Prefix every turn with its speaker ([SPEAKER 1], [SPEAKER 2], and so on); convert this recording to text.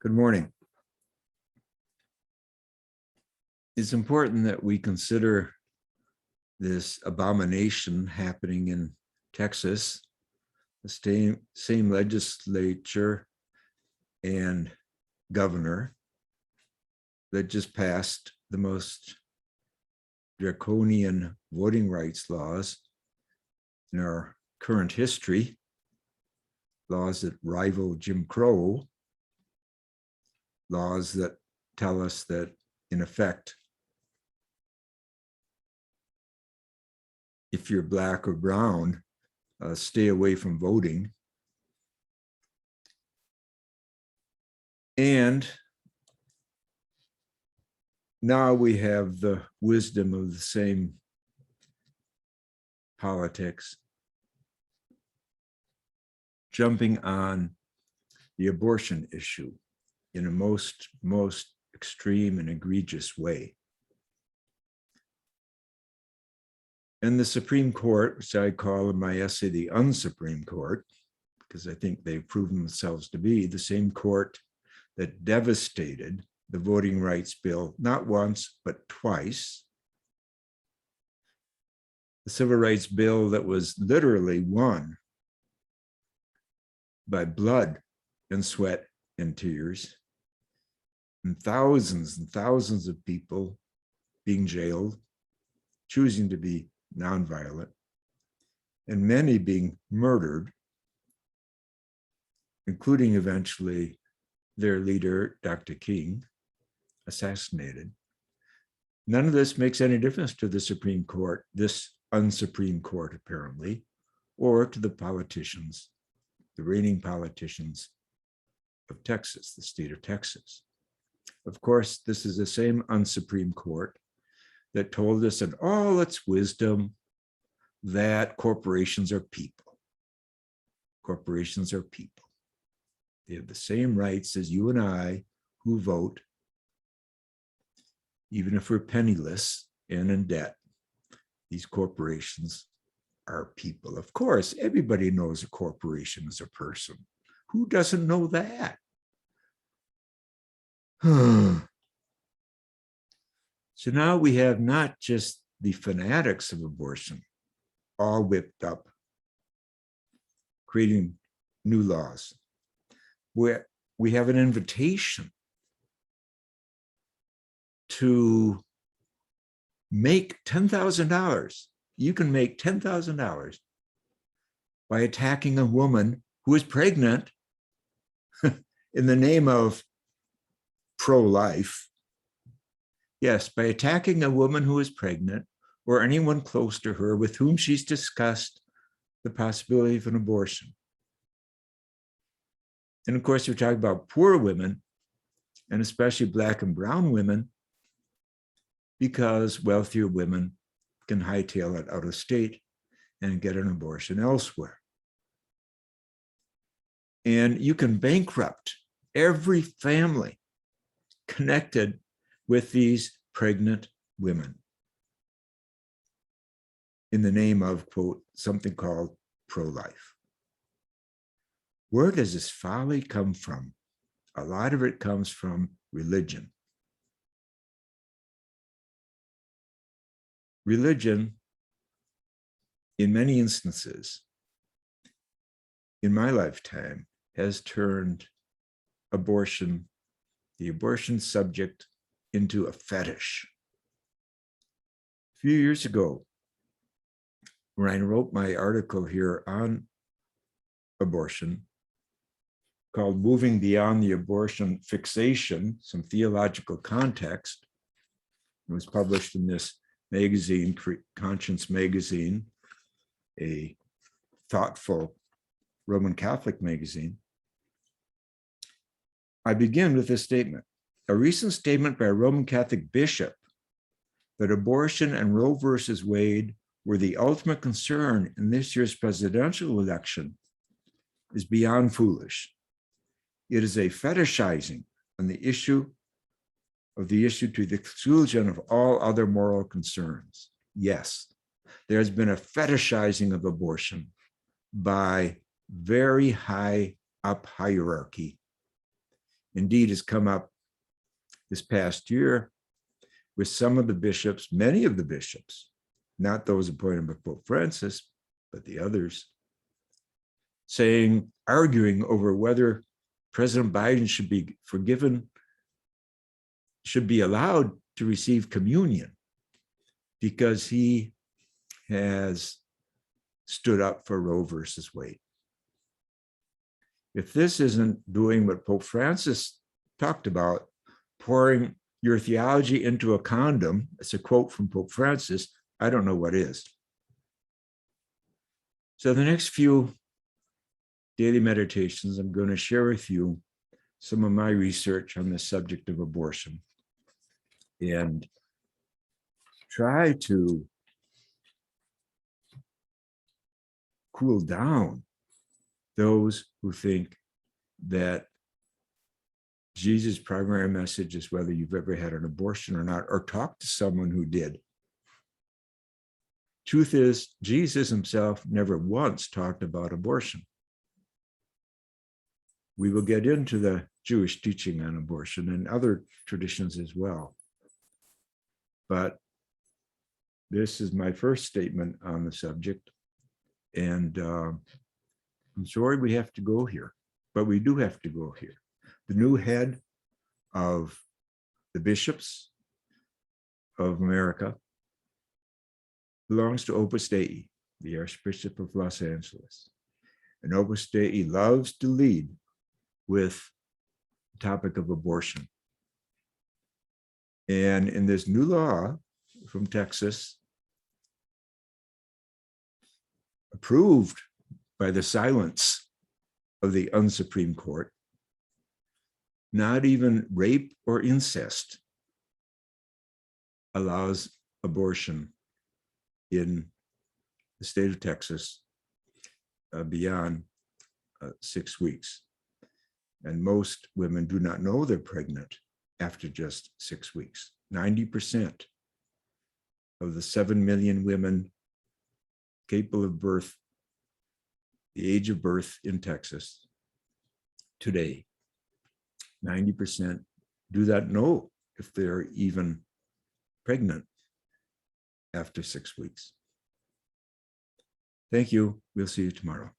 [SPEAKER 1] Good morning. It's important that we consider this abomination happening in Texas. The same legislature and governor that just passed the most draconian voting rights laws in our current history, laws that rival Jim Crow, laws that tell us that, in effect, if you're black or brown, stay away from voting. And now we have the wisdom of the same politics jumping on the abortion issue in a most extreme and egregious way. And the Supreme Court, which I call in my essay the unsupreme court, because I think they've proven themselves to be the same court that devastated the voting rights bill, not once, but twice. The civil rights bill that was literally won by blood and sweat and tears, and thousands of people being jailed, choosing to be nonviolent, and many being murdered, including eventually their leader, Dr. King, assassinated. None of this makes any difference to the Supreme Court, this unsupreme court apparently, or to the politicians, the reigning politicians of Texas, the state of Texas. Of course, this is the same unsupreme court that told us in all its wisdom that corporations are people. Corporations are people. They have the same rights as you and I who vote, even if we're penniless and in debt. These corporations are people. Of course, everybody knows a corporation is a person. Who doesn't know that? So now we have not just the fanatics of abortion all whipped up, creating new laws, where we have an invitation to make $10,000. You can make $10,000 by attacking a woman who is pregnant in the name of pro-life. Yes, by attacking a woman who is pregnant or anyone close to her with whom she's discussed the possibility of an abortion. And of course, we're talking about poor women, and especially Black and brown women, because wealthier women can hightail it out of state and get an abortion elsewhere. And you can bankrupt every family connected with these pregnant women in the name of, quote, something called pro-life. Where does this folly come from? A lot of it comes from religion. Religion, in many instances, in my lifetime, has turned abortion, the abortion subject, into a fetish. A few years ago, when I wrote my article here on abortion, called Moving Beyond the Abortion Fixation, Some Theological Context, it was published in this magazine, Conscience Magazine, a thoughtful Roman Catholic magazine. I begin with this statement. A recent statement by a Roman Catholic bishop that abortion and Roe versus Wade were the ultimate concern in this year's presidential election is beyond foolish. It is a fetishizing on the issue to the exclusion of all other moral concerns. Yes, there's been a fetishizing of abortion by very high up hierarchy indeed has come up this past year with some of the bishops, many of the bishops, not those appointed by Pope Francis, but the others, arguing over whether President Biden should be forgiven, should be allowed to receive communion because he has stood up for Roe versus Wade. If this isn't doing what Pope Francis talked about, pouring your theology into a condom, it's a quote from Pope Francis, I don't know what is. So the next few daily meditations, I'm going to share with you some of my research on the subject of abortion and try to cool down those who think that Jesus' primary message is whether you've ever had an abortion or not, or talk to someone who did. Truth is, Jesus himself never once talked about abortion. We will get into the Jewish teaching on abortion and other traditions as well. But this is my first statement on the subject. And I'm sorry we have to go here, but we do have to go here. The new head of the bishops of America belongs to Opus Dei, the Archbishop of Los Angeles. And Opus Dei loves to lead with the topic of abortion. And in this new law from Texas, approved by the silence of the unsupreme court, not even rape or incest allows abortion in the state of Texas beyond 6 weeks. And most women do not know they're pregnant after just 6 weeks. 90% of the 7 million women capable of birth, the age of birth in Texas today, 90% do not know if they're even pregnant after 6 weeks. Thank you. We'll see you tomorrow.